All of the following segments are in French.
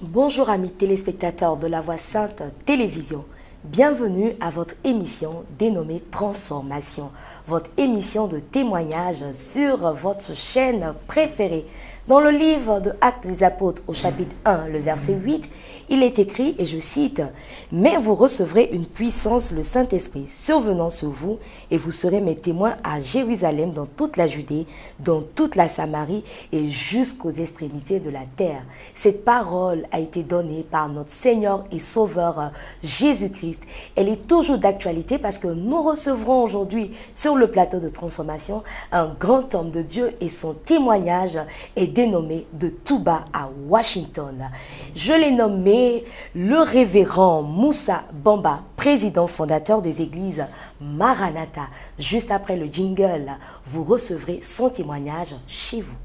Bonjour amis téléspectateurs de la Voix Sainte Télévision. Bienvenue à votre émission dénommée Transformation, votre émission de témoignage sur votre chaîne préférée. Dans le livre de Actes des Apôtres au chapitre 1, le verset 8, il est écrit, et je cite, « Mais vous recevrez une puissance, le Saint-Esprit, survenant sur vous, et vous serez mes témoins à Jérusalem, dans toute la Judée, dans toute la Samarie et jusqu'aux extrémités de la terre. » Cette parole a été donnée par notre Seigneur et Sauveur Jésus-Christ. Elle est toujours d'actualité parce que nous recevrons aujourd'hui sur le plateau de transformation un grand homme de Dieu et son témoignage est dénommé de Touba à Washington. Je l'ai nommé le révérend Moussa Bamba, président fondateur des églises Maranatha. Juste après le jingle, vous recevrez son témoignage chez vous.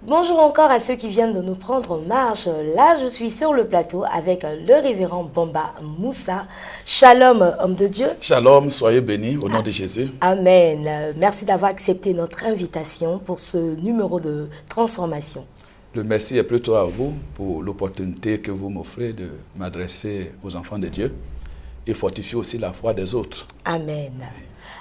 Bonjour encore à ceux qui viennent de nous prendre en marche. Là, je suis sur le plateau avec le révérend Bamba Moussa. Shalom, homme de Dieu. Shalom, soyez bénis au nom de Jésus. Amen. Merci d'avoir accepté notre invitation pour ce numéro de transformation. Le merci est plutôt à vous pour l'opportunité que vous m'offrez de m'adresser aux enfants de Dieu et fortifier aussi la foi des autres. Amen.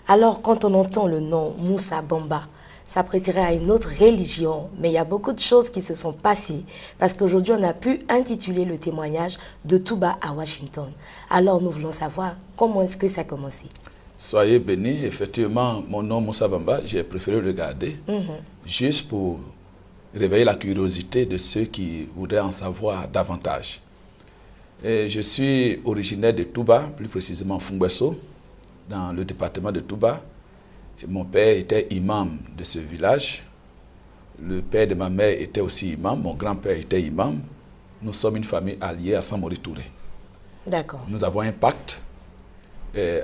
Alors, quand on entend le nom Moussa Bamba, ça prêterait à une autre religion, mais il y a beaucoup de choses qui se sont passées parce qu'aujourd'hui, on a pu intituler le témoignage de Touba à Washington. Alors, nous voulons savoir comment est-ce que ça a commencé. Soyez bénis. Effectivement, mon nom Moussa Bamba, j'ai préféré le garder juste pour réveiller la curiosité de ceux qui voudraient en savoir davantage. Et je suis originaire de Touba, plus précisément Fungbesso, dans le département de Touba. Et mon père était imam de ce village. Le père de ma mère était aussi imam. Mon grand-père était imam. Nous sommes une famille alliée à Samori Touré. D'accord. Nous avons un pacte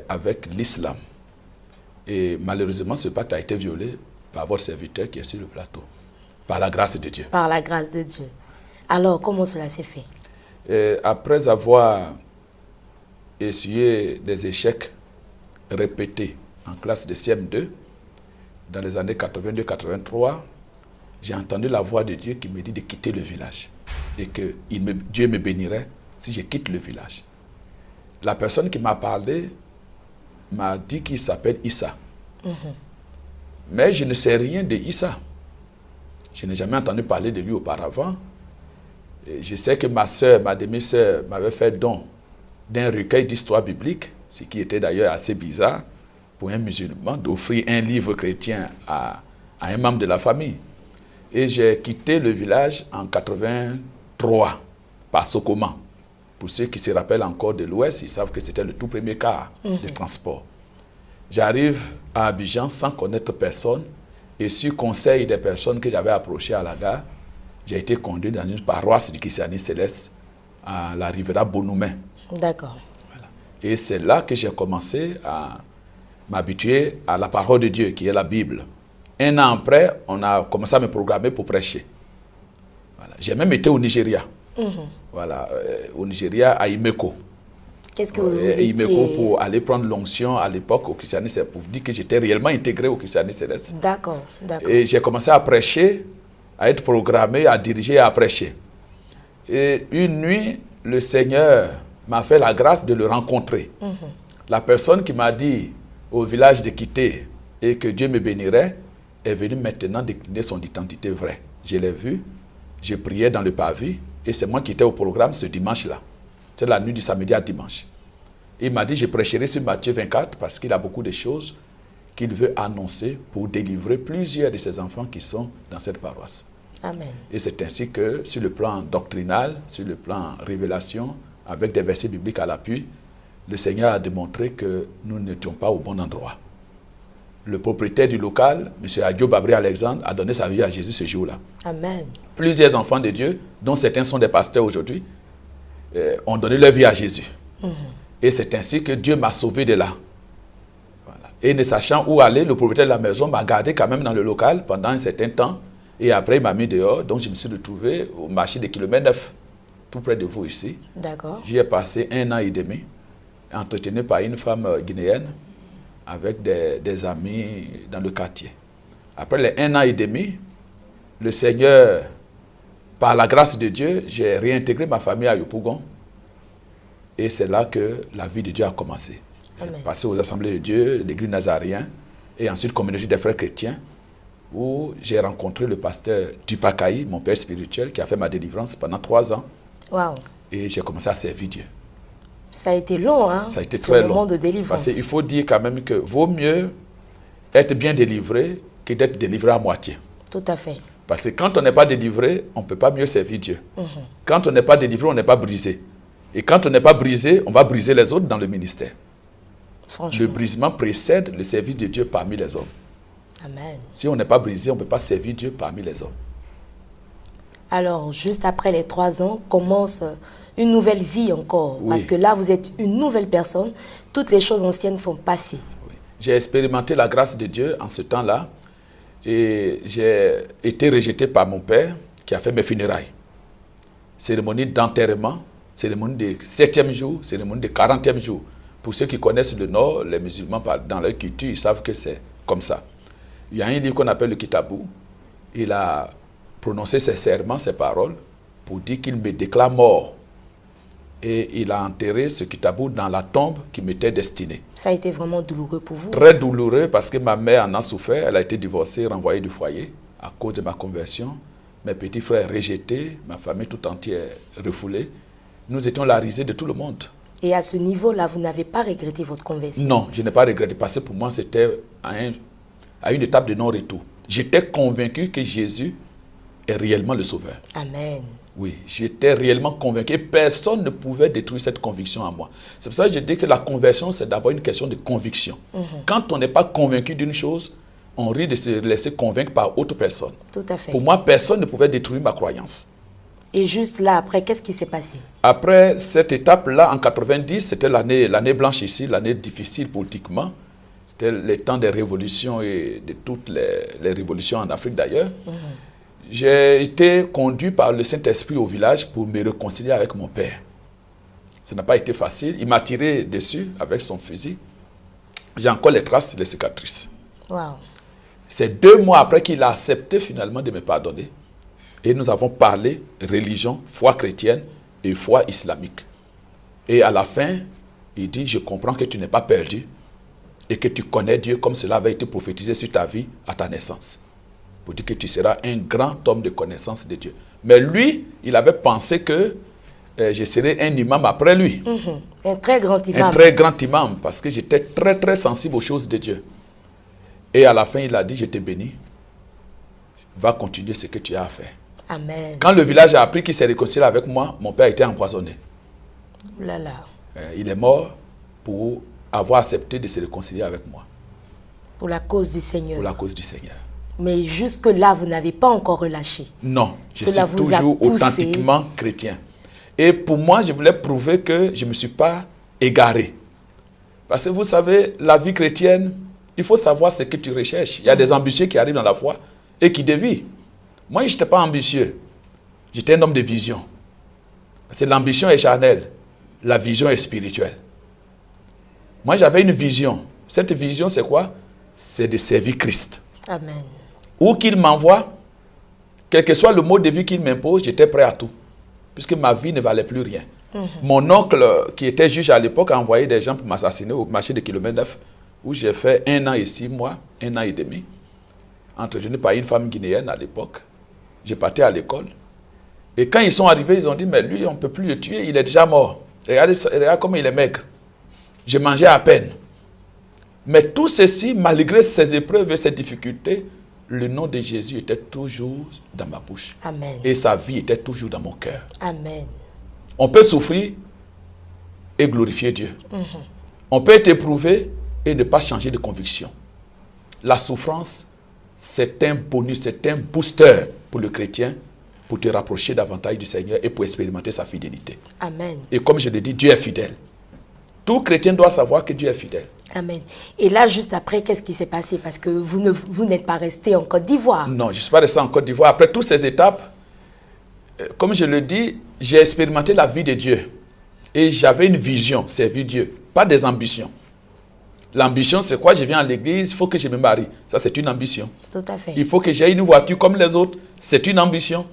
avec l'islam. Et malheureusement, ce pacte a été violé par votre serviteur qui est sur le plateau. Par la grâce de Dieu. Par la grâce de Dieu. Alors, comment cela s'est fait? Après avoir essuyé des échecs répétés en classe de CM2, dans les années 82-83, j'ai entendu la voix de Dieu qui me dit de quitter le village et que Dieu me bénirait si je quitte le village. La personne qui m'a parlé m'a dit qu'il s'appelle Issa. Mais je ne sais rien de Issa. Je n'ai jamais entendu parler de lui auparavant. Et je sais que ma soeur, ma demi-sœur, m'avait fait don d'un recueil d'histoire biblique, ce qui était d'ailleurs assez bizarre pour un musulman d'offrir un livre chrétien à un membre de la famille. Et j'ai quitté le village en 83 par Sokoma. Pour ceux qui se rappellent encore de l'Ouest, ils savent que c'était le tout premier car de transport. J'arrive à Abidjan sans connaître personne et sur conseil des personnes que j'avais approchées à la gare, j'ai été conduit dans une paroisse du Christianisme céleste à la Rivera Bonoumen. D'accord. Voilà. Et c'est là que j'ai commencé à m'habituer à la parole de Dieu, qui est la Bible. Un an après, on a commencé à me programmer pour prêcher. Voilà. J'ai même été au Nigeria. Voilà, au Nigeria, à Imeko. Qu'est-ce que vous étiez... Imeko pour aller prendre l'onction à l'époque au christianisme, pour vous dire que j'étais réellement intégré au christianisme céleste. D'accord, d'accord. Et j'ai commencé à prêcher, à être programmé, à diriger et à prêcher. Et une nuit, le Seigneur m'a fait la grâce de le rencontrer. La personne qui m'a dit au village de quitter et que Dieu me bénirait est venue maintenant décliner son identité vraie. Je l'ai vu, je priais dans le pavé et c'est moi qui étais au programme ce dimanche-là. C'est la nuit du samedi à dimanche. Il m'a dit, je prêcherai sur Matthieu 24 parce qu'il a beaucoup de choses qu'il veut annoncer pour délivrer plusieurs de ses enfants qui sont dans cette paroisse. Amen. Et c'est ainsi que, sur le plan doctrinal, sur le plan révélation, avec des versets bibliques à l'appui, le Seigneur a démontré que nous n'étions pas au bon endroit. Le propriétaire du local, M. Adio Babri Alexandre, a donné sa vie à Jésus ce jour-là. Amen. Plusieurs enfants de Dieu, dont certains sont des pasteurs aujourd'hui, ont donné leur vie à Jésus. Et c'est ainsi que Dieu m'a sauvé de là. Voilà. Et ne sachant où aller, le propriétaire de la maison m'a gardé quand même dans le local pendant un certain temps. Et après, il m'a mis dehors. Donc, je me suis retrouvé au marché des kilomètres 9, tout près de vous ici. D'accord. J'y ai passé 1 an et demi, entretenu par une femme guinéenne, avec des amis dans le quartier. Après les 1 an et demi, le Seigneur, par la grâce de Dieu, j'ai réintégré ma famille à Yopougon. Et c'est là que la vie de Dieu a commencé. J'ai passé aux Assemblées de Dieu, l'église Nazarien, et ensuite communauté des frères chrétiens, où j'ai rencontré le pasteur Dupakaï, mon père spirituel, qui a fait ma délivrance pendant 3 ans. Wow. Et j'ai commencé à servir Dieu. Ça a été long, hein? Ça a été très long. Moment de délivrance. Parce qu'il faut dire quand même que vaut mieux être bien délivré que d'être délivré à moitié. Tout à fait. Parce que quand on n'est pas délivré, on ne peut pas mieux servir Dieu. Quand on n'est pas délivré, on n'est pas brisé. Et quand on n'est pas brisé, on va briser les autres dans le ministère. Franchement. Le brisement précède le service de Dieu parmi les hommes. Amen. Si on n'est pas brisé, on ne peut pas servir Dieu parmi les hommes. Alors, juste après les 3 ans, commence une nouvelle vie encore. Oui. Parce que là, vous êtes une nouvelle personne. Toutes les choses anciennes sont passées. Oui. J'ai expérimenté la grâce de Dieu en ce temps-là. Et j'ai été rejeté par mon père qui a fait mes funérailles. Cérémonie d'enterrement, cérémonie de 7e jour, cérémonie de 40e jour. Pour ceux qui connaissent le Nord, les musulmans, dans leur culture, ils savent que c'est comme ça. Il y a un livre qu'on appelle le Kitabou. Il a prononcé ses serments, ses paroles, pour dire qu'il me déclare mort. Et il a enterré ce Kitabou dans la tombe qui m'était destinée. Ça a été vraiment douloureux pour vous? Très douloureux parce que ma mère en a souffert. Elle a été divorcée, renvoyée du foyer à cause de ma conversion. Mes petits frères rejetés, ma famille tout entière refoulée. Nous étions la risée de tout le monde. Et à ce niveau-là, vous n'avez pas regretté votre conversion? Non, je n'ai pas regretté parce que pour moi, c'était à une étape de non-retour. J'étais convaincu que Jésus est réellement le Sauveur. Amen. Oui, j'étais réellement convaincu et personne ne pouvait détruire cette conviction en moi. C'est pour ça que je dis que la conversion, c'est d'abord une question de conviction. Quand on n'est pas convaincu d'une chose, on risque de se laisser convaincre par autre personne. Tout à fait. Pour moi, personne ne pouvait détruire ma croyance. Et juste là, après, qu'est-ce qui s'est passé? Après cette étape-là, en 90, c'était l'année blanche ici, l'année difficile politiquement. C'était le temps des révolutions et de toutes les révolutions en Afrique d'ailleurs. J'ai été conduit par le Saint-Esprit au village pour me réconcilier avec mon père. Ça n'a pas été facile. Il m'a tiré dessus avec son fusil. J'ai encore les traces, les cicatrices. Wow. C'est 2 mois après qu'il a accepté finalement de me pardonner. Et nous avons parlé religion, foi chrétienne et foi islamique. Et à la fin, il dit, je comprends que tu n'es pas perdu et que tu connais Dieu comme cela avait été prophétisé sur ta vie à ta naissance. Pour dire que tu seras un grand homme de connaissance de Dieu. Mais lui, il avait pensé que je serais un imam après lui. Un très grand imam. Un très grand imam, parce que j'étais très très sensible aux choses de Dieu. Et à la fin, il a dit, je te bénis. Va continuer ce que tu as à faire. Amen. Quand le village a appris qu'il s'est réconcilié avec moi, mon père a été empoisonné. Ouh là là. Il est mort pour avoir accepté de se réconcilier avec moi. Pour la cause du Seigneur. Pour la cause du Seigneur. Mais jusque-là, vous n'avez pas encore relâché. Non, je Cela suis vous a toujours poussé. authentiquement chrétien. Et pour moi, je voulais prouver que je ne me suis pas égaré. Parce que vous savez, la vie chrétienne, il faut savoir ce que tu recherches. Il y a des ambitieux qui arrivent dans la foi et qui dévient. Moi, je n'étais pas ambitieux. J'étais un homme de vision. Parce que l'ambition est charnelle. La vision est spirituelle. Moi, j'avais une vision. Cette vision, c'est quoi? C'est de servir Christ. Amen. Où qu'il m'envoie, quel que soit le mode de vie qu'il m'impose, j'étais prêt à tout. Puisque ma vie ne valait plus rien. Mon oncle, qui était juge à l'époque, a envoyé des gens pour m'assassiner au marché de kilomètres 9, où j'ai fait 1 an et 6 mois, 1 an et demi, entretenu par une femme guinéenne à l'époque. J'ai parti à l'école. Et quand ils sont arrivés, ils ont dit, mais lui, on ne peut plus le tuer, il est déjà mort. Regardez comment il est maigre. Je mangeais à peine. Mais tout ceci, malgré ces épreuves et ces difficultés, le nom de Jésus était toujours dans ma bouche. Amen. Et sa vie était toujours dans mon cœur. Amen. On peut souffrir et glorifier Dieu. On peut être éprouvé et ne pas changer de conviction. La souffrance, c'est un bonus, c'est un booster pour le chrétien pour te rapprocher davantage du Seigneur et pour expérimenter sa fidélité. Amen. Et comme je l'ai dit, Dieu est fidèle. Tout chrétien doit savoir que Dieu est fidèle. Amen. Et là, juste après, qu'est-ce qui s'est passé? Parce que vous n'êtes pas resté en Côte d'Ivoire. Non, je ne suis pas resté en Côte d'Ivoire. Après toutes ces étapes, comme je le dis, j'ai expérimenté la vie de Dieu. Et j'avais une vision, servir Dieu, pas des ambitions. L'ambition, c'est quoi? Je viens à l'église, il faut que je me marie. Ça, c'est une ambition. Tout à fait. Il faut que j'aie une voiture comme les autres. C'est une ambition.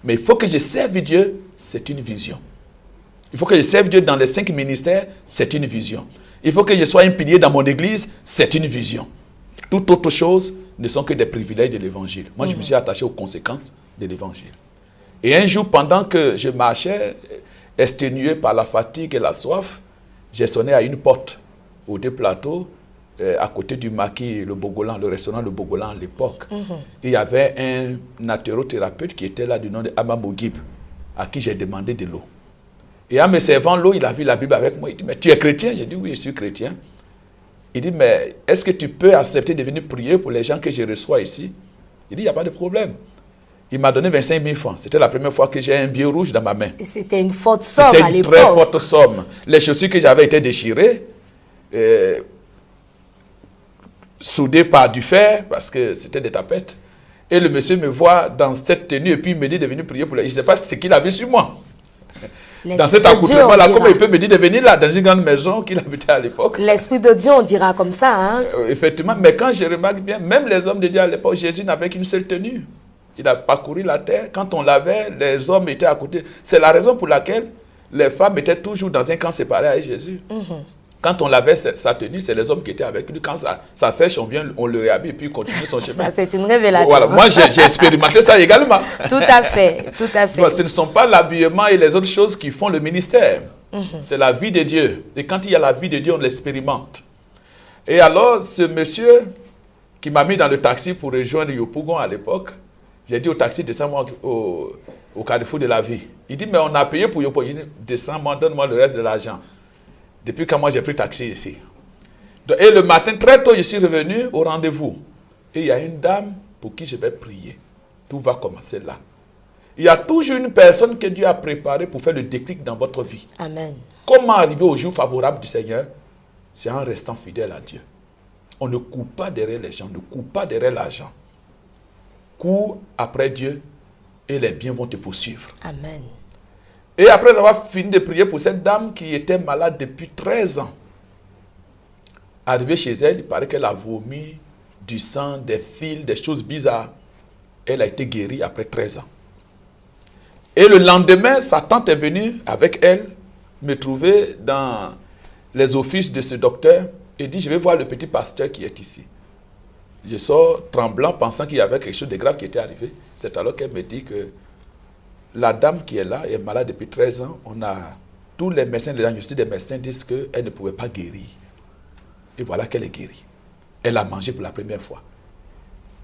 Mais il faut que je serve Dieu. C'est une vision. Il faut que je serve Dieu dans les 5 ministères. C'est une vision. Il faut que je sois un pilier dans mon église. C'est une vision. Toute autre chose ne sont que des privilèges de l'évangile. Moi, je me suis attaché aux conséquences de l'évangile. Et un jour, pendant que je marchais, exténué par la fatigue et la soif, j'ai sonné à une porte au deux plateaux, à côté du maquis, le Bogolan, le restaurant Le Bogolan à l'époque. Il y avait un naturothérapeute qui était là du nom de Amamogib, à qui j'ai demandé de l'eau. Et en me servant l'eau, il a vu la Bible avec moi. Il dit, mais tu es chrétien? J'ai dit, oui, je suis chrétien. Il dit, mais est-ce que tu peux accepter de venir prier pour les gens que je reçois ici? Il dit, il n'y a pas de problème. Il m'a donné 25 000 francs. C'était la première fois que j'ai un billet rouge dans ma main. C'était une forte somme à l'époque. C'était une très forte somme. Les chaussures que j'avais été déchirées, soudées par du fer, parce que c'était des tapettes. Et le monsieur me voit dans cette tenue et puis il me dit de venir prier pour les... Je ne sais pas ce qu'il avait sur moi. Dans cet accoutrement-là, comment il peut me dire de venir là, dans une grande maison qu'il habitait à l'époque? L'Esprit de Dieu, on dira comme ça. Hein? Effectivement, mais quand je remarque bien, même les hommes de Dieu à l'époque, Jésus n'avait qu'une seule tenue. Il a parcouru la terre. Quand on l'avait, les hommes étaient à côté. C'est la raison pour laquelle les femmes étaient toujours dans un camp séparé avec Jésus. Quand on lavait sa tenue, c'est les hommes qui étaient avec lui. Quand ça sèche, on le réhabille et puis il continue son chemin. Ça, c'est une révélation. Voilà, moi, j'ai expérimenté ça également. Tout à fait, tout à fait. Donc, ce ne sont pas l'habillement et les autres choses qui font le ministère. C'est la vie de Dieu. Et quand il y a la vie de Dieu, on l'expérimente. Et alors, ce monsieur qui m'a mis dans le taxi pour rejoindre Yopougon à l'époque, j'ai dit au taxi, descends-moi au carrefour de la vie. Il dit, mais on a payé pour Yopougon. Il dit, descends-moi, donne-moi le reste de l'argent. Depuis quand moi j'ai pris taxi ici. Et le matin, très tôt, je suis revenu au rendez-vous. Et il y a une dame pour qui je vais prier. Tout va commencer là. Il y a toujours une personne que Dieu a préparée pour faire le déclic dans votre vie. Amen. Comment arriver au jour favorable du Seigneur? C'est en restant fidèle à Dieu. On ne court pas derrière les gens, ne court pas derrière l'argent. Cours après Dieu et les biens vont te poursuivre. Amen. Et après avoir fini de prier pour cette dame qui était malade depuis 13 ans, arrivée chez elle, il paraît qu'elle a vomi du sang, des fils, des choses bizarres. Elle a été guérie après 13 ans. Et le lendemain, sa tante est venue avec elle me trouver dans les offices de ce docteur et dit, je vais voir le petit pasteur qui est ici. Je sors tremblant, pensant qu'il y avait quelque chose de grave qui était arrivé. C'est alors qu'elle me dit que la dame qui est là est malade depuis 13 ans. On a tous les médecins, les diagnostics des médecins disent qu'elle ne pouvait pas guérir. Et voilà qu'elle est guérie. Elle a mangé pour la première fois.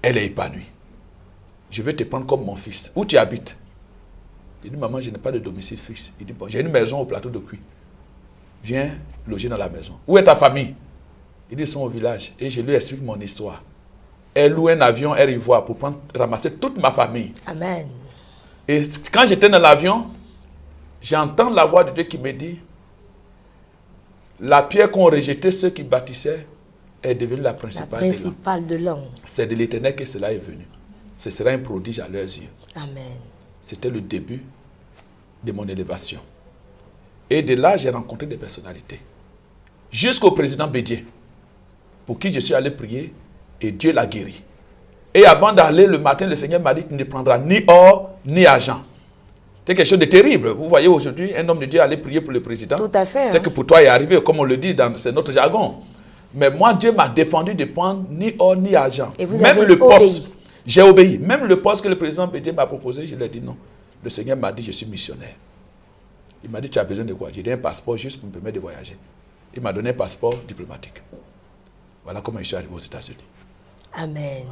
Elle est épanouie. Je vais te prendre comme mon fils. Où tu habites? Il dit, maman, je n'ai pas de domicile fixe. Il dit, bon, j'ai une maison au plateau de Cuy. Viens loger dans la maison. Où est ta famille? Il dit, ils sont au village. Et je lui explique mon histoire. Elle loue un avion Air Ivoire pour ramasser toute ma famille. Amen. Et quand j'étais dans l'avion, j'entends la voix de Dieu qui me dit, la pierre qu'ont rejetée ceux qui bâtissaient est devenue la principale de l'homme. C'est de l'Éternel que cela est venu. Ce sera un prodige à leurs yeux. Amen. C'était le début de mon élévation. Et de là, j'ai rencontré des personnalités. Jusqu'au président Bédier, pour qui je suis allé prier, et Dieu l'a guéri. Et avant d'aller le matin, le Seigneur m'a dit qu'il ne prendra ni or, ni argent. C'est quelque chose de terrible. Vous voyez aujourd'hui, un homme de Dieu aller prier pour le président. Tout à fait. C'est que pour toi, il est arrivé, comme on le dit, c'est notre jargon. Mais moi, Dieu m'a défendu de prendre ni or, ni argent. Et vous même avez le poste, obéi. j'ai obéi. Même le poste que le président Bédier m'a proposé, je lui ai dit non. Le Seigneur m'a dit, je suis missionnaire. Il m'a dit, tu as besoin de quoi? J'ai dit un passeport juste pour me permettre de voyager. Il m'a donné un passeport diplomatique. Voilà comment je suis arrivé aux États-Unis. Amen.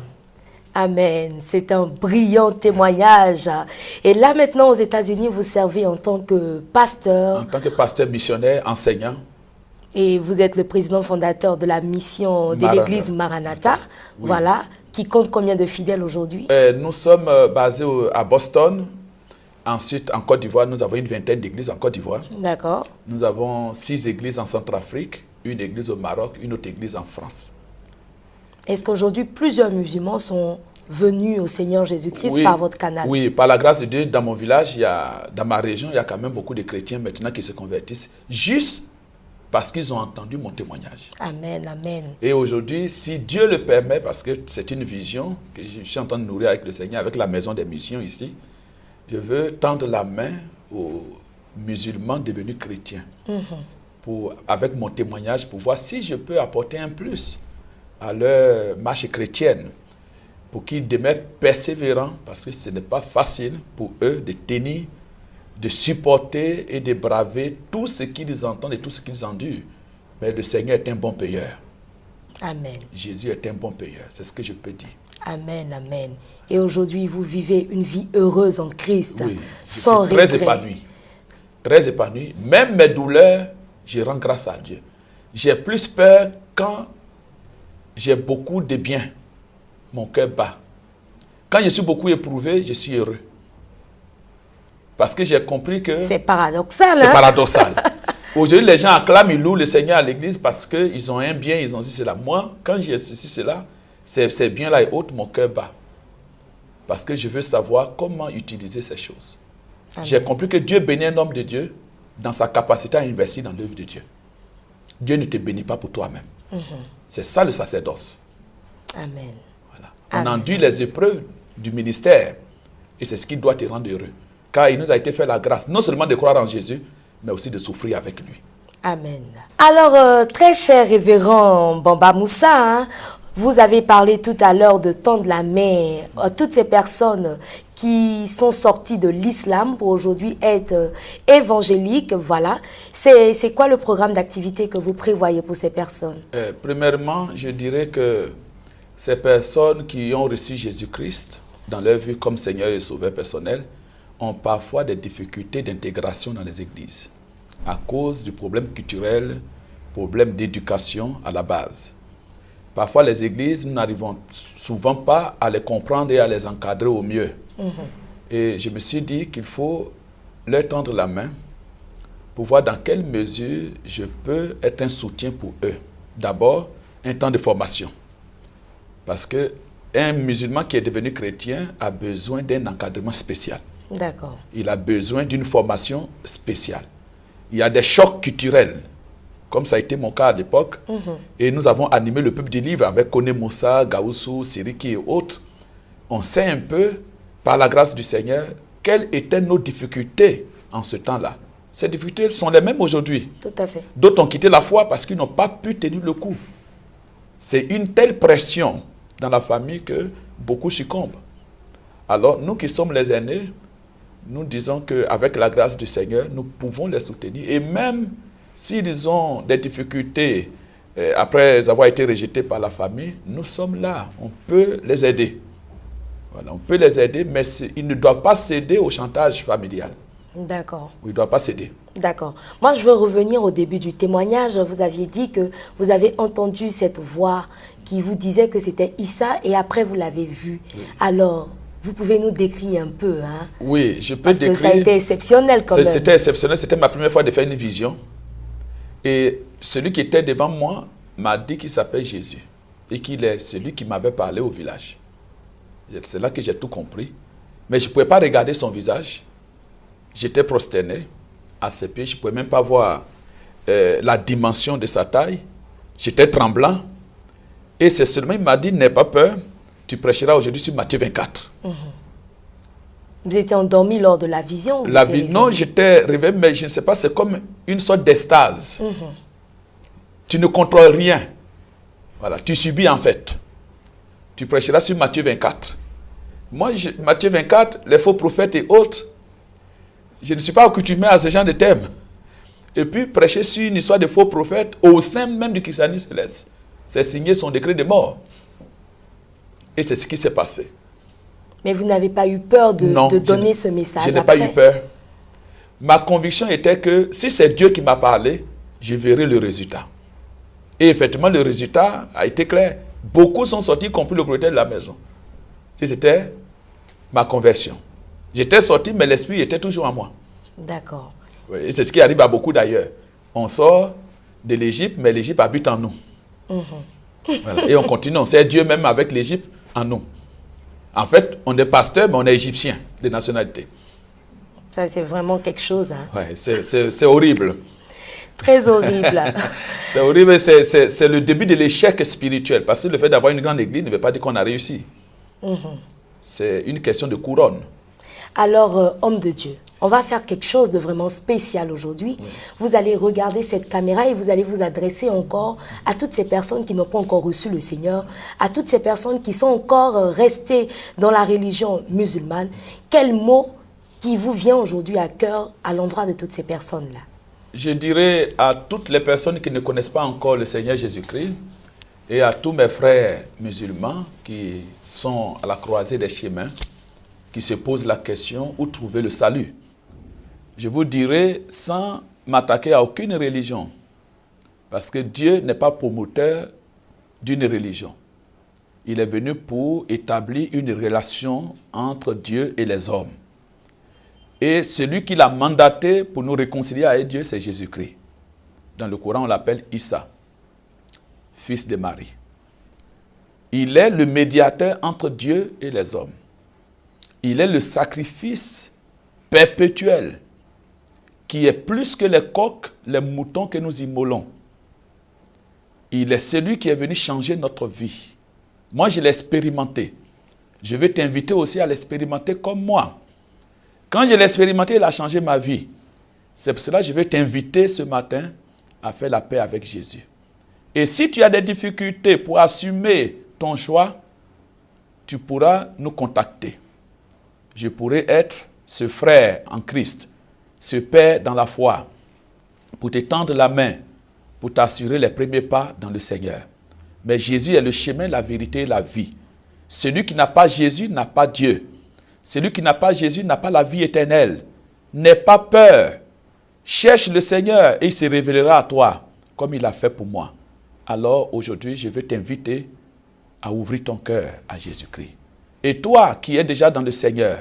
Amen. C'est un brillant témoignage. Et là, maintenant, aux États-Unis, vous servez en tant que pasteur. En tant que pasteur missionnaire, enseignant. Et vous êtes le président fondateur de la mission de l'église Maranatha. Oui. Voilà. Qui compte combien de fidèles aujourd'hui? Nous sommes basés à Boston. Ensuite, en Côte d'Ivoire, nous avons une vingtaine d'églises en Côte d'Ivoire. D'accord. Nous avons 6 églises en Centrafrique, une église au Maroc, une autre église en France. Est-ce qu'aujourd'hui, plusieurs musulmans sont venus au Seigneur Jésus-Christ par votre canal? Oui, par la grâce de Dieu, dans mon village, dans ma région, il y a quand même beaucoup de chrétiens maintenant qui se convertissent, juste parce qu'ils ont entendu mon témoignage. Amen, amen. Et aujourd'hui, si Dieu le permet, parce que c'est une vision que je suis en train de nourrir avec le Seigneur, avec la maison des missions ici, je veux tendre la main aux musulmans devenus chrétiens, avec mon témoignage, pour voir si je peux apporter un plus à leur marche chrétienne, pour qu'ils demeurent persévérants, parce que ce n'est pas facile pour eux de tenir, de supporter et de braver tout ce qu'ils entendent et tout ce qu'ils endurent. Mais le Seigneur est un bon payeur. Amen. Jésus est un bon payeur, c'est ce que je peux dire. Amen, amen. Et aujourd'hui, vous vivez une vie heureuse en Christ, Oui, sans je suis très regret. épanoui. Très épanoui. Même mes douleurs, je rends grâce à Dieu. J'ai plus peur quand j'ai beaucoup de bien. Mon cœur bat. Quand je suis beaucoup éprouvé, je suis heureux. Parce que j'ai compris que... C'est paradoxal, C'est hein? paradoxal. Aujourd'hui, les gens acclament, ils louent le Seigneur à l'église parce qu'ils ont un bien, ils ont dit cela. Moi, quand j'ai ceci, cela, ces biens-là et autres, mon cœur bat. Parce que je veux savoir comment utiliser ces choses. J'ai compris que Dieu bénit un homme de Dieu dans sa capacité à investir dans l'œuvre de Dieu. Dieu ne te bénit pas pour toi-même. C'est ça le sacerdoce. Amen. Voilà. On endure les épreuves du ministère et c'est ce qui doit te rendre heureux. Car il nous a été fait la grâce, non seulement de croire en Jésus, mais aussi de souffrir avec lui. Amen. Alors, très cher révérend Bamba Moussa, hein, vous avez parlé tout à l'heure de tendre la main à toutes ces personnes qui sont sorties de l'islam pour aujourd'hui être évangéliques. Voilà. C'est quoi le programme d'activité que vous prévoyez pour ces personnes? Premièrement, je dirais que ces personnes qui ont reçu Jésus-Christ dans leur vie comme Seigneur et Sauveur personnel ont parfois des difficultés d'intégration dans les églises à cause du problème culturel, problème d'éducation à la base. Parfois, les églises, nous n'arrivons souvent pas à les comprendre et à les encadrer au mieux. Et je me suis dit qu'il faut leur tendre la main pour voir dans quelle mesure je peux être un soutien pour eux. D'abord, un temps de formation. Parce qu'un musulman qui est devenu chrétien a besoin d'un encadrement spécial. D'accord. Il a besoin d'une formation spéciale. Il y a des chocs culturels, comme ça a été mon cas à l'époque. Et nous avons animé le peuple du livre avec Kone Moussa, Gaoussou, Siriki et autres. On sait un peu, par la grâce du Seigneur, quelles étaient nos difficultés en ce temps-là. Ces difficultés sont les mêmes aujourd'hui. Tout à fait. D'autres ont quitté la foi parce qu'ils n'ont pas pu tenir le coup. C'est une telle pression dans la famille que beaucoup succombent. Alors, nous qui sommes les aînés, nous disons qu'avec la grâce du Seigneur, nous pouvons les soutenir. Et même s'ils ont des difficultés après avoir été rejetés par la famille, nous sommes là. On peut les aider. Voilà, on peut les aider, mais ils ne doivent pas céder au chantage familial. D'accord. Ils ne doivent pas céder. D'accord. Moi, je veux revenir au début du témoignage. Vous aviez dit que vous avez entendu cette voix qui vous disait que c'était Issa et après vous l'avez vu. Oui. Alors, vous pouvez nous décrire un peu, hein? Oui, je peux Parce décrire. Que ça a été exceptionnel quand même. C'était exceptionnel. C'était ma première fois de faire une vision. Et celui qui était devant moi m'a dit qu'il s'appelle Jésus et qu'il est celui qui m'avait parlé au village. C'est là que j'ai tout compris. Mais je ne pouvais pas regarder son visage. J'étais prosterné à ses pieds. Je ne pouvais même pas voir la dimension de sa taille. J'étais tremblant. Et c'est seulement, il m'a dit, n'aie pas peur. Tu prêcheras aujourd'hui sur Matthieu 24. Vous étiez endormi lors de la vision? Non, j'étais réveillé, mais je ne sais pas, c'est comme une sorte d'extase. Tu ne contrôles rien. Voilà, tu subis en fait. Tu prêcheras sur Matthieu 24. Moi, Matthieu 24, les faux prophètes et autres, je ne suis pas accoutumé à ce genre de thème. Et puis, prêcher sur une histoire de faux prophètes au sein même du christianisme céleste, c'est signer son décret de mort. Et c'est ce qui s'est passé. Mais vous n'avez pas eu peur de donner ce message après? Je n'ai pas eu peur. Ma conviction était que si c'est Dieu qui m'a parlé, je verrai le résultat. Et effectivement, le résultat a été clair. Beaucoup sont sortis, y compris le propriétaire de la maison. Et c'était ma conversion. J'étais sorti, mais l'esprit était toujours en moi. D'accord. Oui, et c'est ce qui arrive à beaucoup d'ailleurs. On sort de l'Égypte, mais l'Égypte habite en nous. Voilà. Et on continue, on sert Dieu même avec l'Égypte en nous. En fait, on est pasteur, mais on est égyptien de nationalité. Ça, c'est vraiment quelque chose. Hein? Ouais, c'est horrible. Très horrible. C'est horrible, c'est le début de l'échec spirituel. Parce que le fait d'avoir une grande église ne veut pas dire qu'on a réussi. C'est une question de couronne. Alors, homme de Dieu, on va faire quelque chose de vraiment spécial aujourd'hui. Oui. Vous allez regarder cette caméra et vous allez vous adresser encore à toutes ces personnes qui n'ont pas encore reçu le Seigneur, à toutes ces personnes qui sont encore restées dans la religion musulmane. Quel mot qui vous vient aujourd'hui à cœur à l'endroit de toutes ces personnes-là? Je dirais à toutes les personnes qui ne connaissent pas encore le Seigneur Jésus-Christ et à tous mes frères musulmans qui sont à la croisée des chemins, qui se posent la question où trouver le salut. Je vous dirai sans m'attaquer à aucune religion, parce que Dieu n'est pas promoteur d'une religion. Il est venu pour établir une relation entre Dieu et les hommes. Et celui qui l'a mandaté pour nous réconcilier avec Dieu, c'est Jésus-Christ. Dans le Coran, on l'appelle Issa, fils de Marie. Il est le médiateur entre Dieu et les hommes. Il est le sacrifice perpétuel qui est plus que les coqs, les moutons que nous immolons. Il est celui qui est venu changer notre vie. Moi, je l'ai expérimenté. Je vais t'inviter aussi à l'expérimenter comme moi. Quand je l'ai expérimenté, il a changé ma vie. C'est pour cela que je vais t'inviter ce matin à faire la paix avec Jésus. Et si tu as des difficultés pour assumer ton choix, tu pourras nous contacter. Je pourrais être ce frère en Christ, ce père dans la foi, pour te tendre la main, pour t'assurer les premiers pas dans le Seigneur. Mais Jésus est le chemin, la vérité et la vie. Celui qui n'a pas Jésus n'a pas Dieu. Celui qui n'a pas Jésus n'a pas la vie éternelle. N'aie pas peur. Cherche le Seigneur et il se révélera à toi, comme il a fait pour moi. Alors aujourd'hui, je veux t'inviter à ouvrir ton cœur à Jésus-Christ. Et toi qui es déjà dans le Seigneur,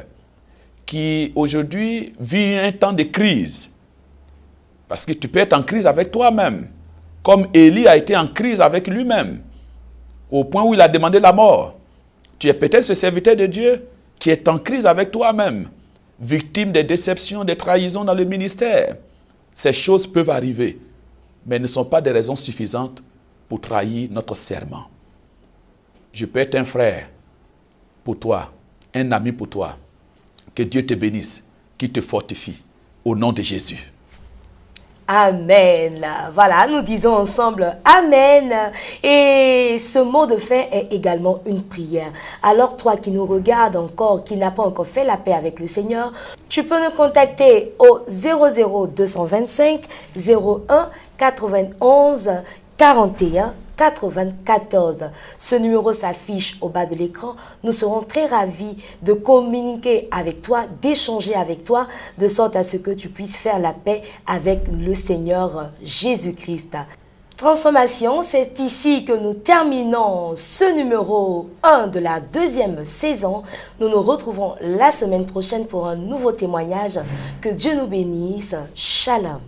qui aujourd'hui vit un temps de crise, parce que tu peux être en crise avec toi-même, comme Élie a été en crise avec lui-même, au point où il a demandé la mort. Tu es peut-être ce serviteur de Dieu qui est en crise avec toi-même, victime des déceptions, des trahisons dans le ministère. Ces choses peuvent arriver, mais ne sont pas des raisons suffisantes pour trahir notre serment. Je peux être un frère pour toi, un ami pour toi. Que Dieu te bénisse, qu'il te fortifie, au nom de Jésus. Amen. Voilà, nous disons ensemble Amen. Et ce mot de fin est également une prière. Alors toi qui nous regardes encore, qui n'a pas encore fait la paix avec le Seigneur, tu peux nous contacter au 00225 01 91 41 94. Ce numéro s'affiche au bas de l'écran. Nous serons très ravis de communiquer avec toi, d'échanger avec toi, de sorte à ce que tu puisses faire la paix avec le Seigneur Jésus-Christ. Transformation, c'est ici que nous terminons ce numéro 1 de la deuxième saison. Nous nous retrouvons la semaine prochaine pour un nouveau témoignage. Que Dieu nous bénisse. Shalom.